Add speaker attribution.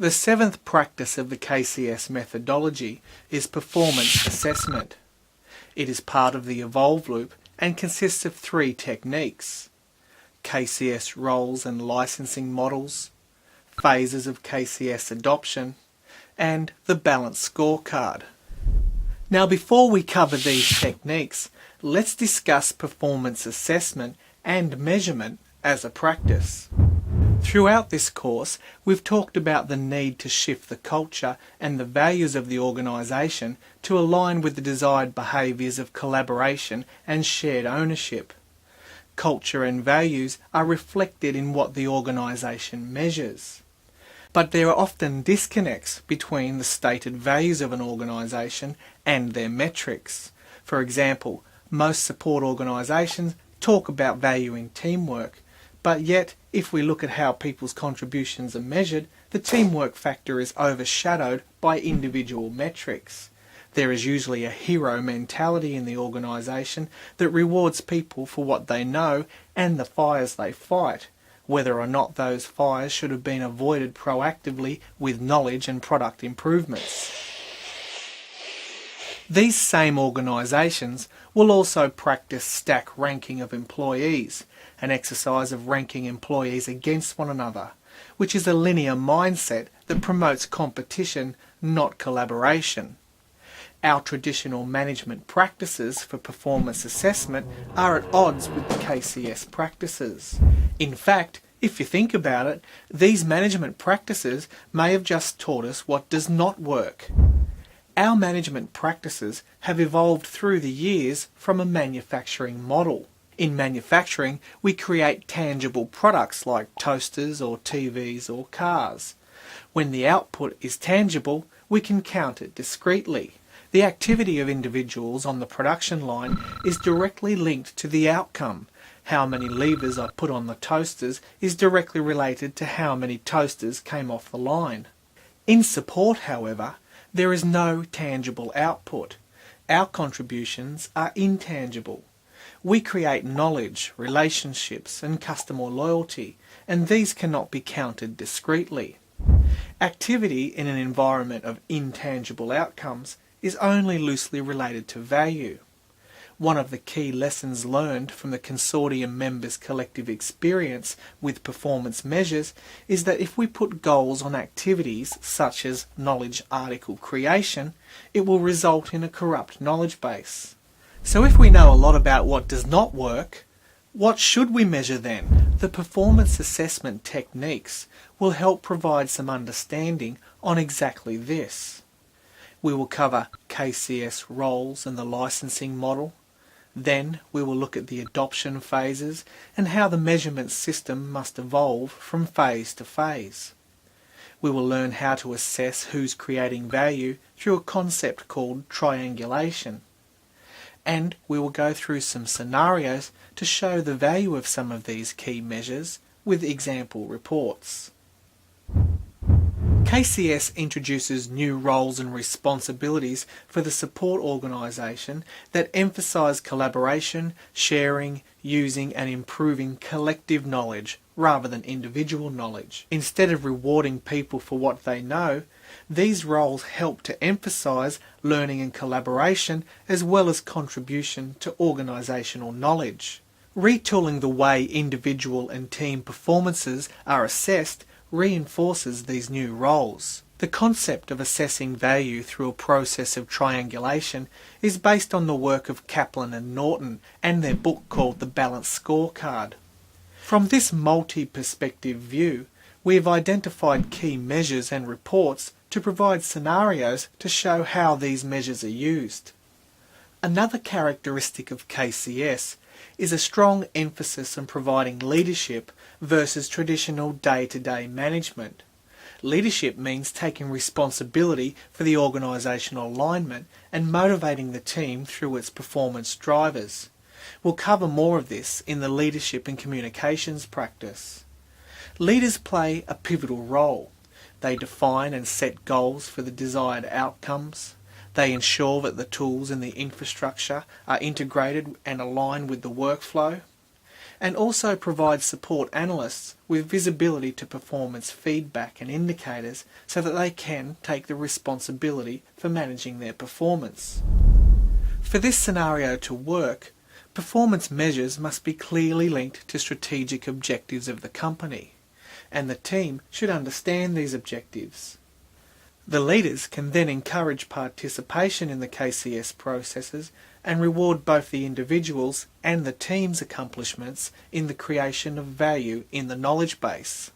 Speaker 1: The seventh practice of the KCS methodology is performance assessment. It is part of the evolve loop and consists of three techniques: KCS roles and licensing models, phases of KCS adoption, and the balanced scorecard. Now, before we cover these techniques, let's discuss performance assessment and measurement as a practice. Throughout this course, we've talked about the need to shift the culture and the values of the organisation to align with the desired behaviours of collaboration and shared ownership. Culture and values are reflected in what the organisation measures. But there are often disconnects between the stated values of an organisation and their metrics. For example, most support organisations talk about valuing teamwork, but yet if we look at how people's contributions are measured, the teamwork factor is overshadowed by individual metrics. There is usually a hero mentality in the organisation that rewards people for what they know and the fires they fight, whether or not those fires should have been avoided proactively with knowledge and product improvements. These same organisations will also practice stack ranking of employees, an exercise of ranking employees against one another, which is a linear mindset that promotes competition, not collaboration. Our traditional management practices for performance assessment are at odds with the KCS practices. In fact, if you think about it, these management practices may have just taught us what does not work. Our management practices have evolved through the years from a manufacturing model. In manufacturing, we create tangible products like toasters or TVs or cars. When the output is tangible, we can count it discreetly. The activity of individuals on the production line is directly linked to the outcome. How many levers I put on the toasters is directly related to how many toasters came off the line. In support, however, there is no tangible output. Our contributions are intangible. We create knowledge, relationships, and customer loyalty, and these cannot be counted discreetly. Activity in an environment of intangible outcomes is only loosely related to value. One of the key lessons learned from the consortium members' collective experience with performance measures is that if we put goals on activities such as knowledge article creation, it will result in a corrupt knowledge base. So if we know a lot about what does not work, what should we measure then? The performance assessment techniques will help provide some understanding on exactly this. We will cover KCS roles and the licensing model. Then we will look at the adoption phases and how the measurement system must evolve from phase to phase. We will learn how to assess who's creating value through a concept called triangulation. And we will go through some scenarios to show the value of some of these key measures with example reports. KCS introduces new roles and responsibilities for the support organisation that emphasise collaboration, sharing, using and improving collective knowledge rather than individual knowledge. Instead of rewarding people for what they know, these roles help to emphasise learning and collaboration as well as contribution to organisational knowledge. Retooling the way individual and team performances are assessed reinforces these new roles. The concept of assessing value through a process of triangulation is based on the work of Kaplan and Norton and their book called The Balanced Scorecard. From this multi-perspective view, we have identified key measures and reports to provide scenarios to show how these measures are used. Another characteristic of KCS is a strong emphasis on providing leadership versus traditional day-to-day management. Leadership means taking responsibility for the organisational alignment and motivating the team through its performance drivers. We'll cover more of this in the leadership and communications practice. Leaders play a pivotal role. They define and set goals for the desired outcomes. They ensure that the tools and the infrastructure are integrated and aligned with the workflow. and also provides support analysts with visibility to performance feedback and indicators so that they can take the responsibility for managing their performance. For this scenario to work, performance measures must be clearly linked to strategic objectives of the company, and the team should understand these objectives. The leaders can then encourage participation in the KCS processes and reward both the individuals and the team's accomplishments in the creation of value in the knowledge base.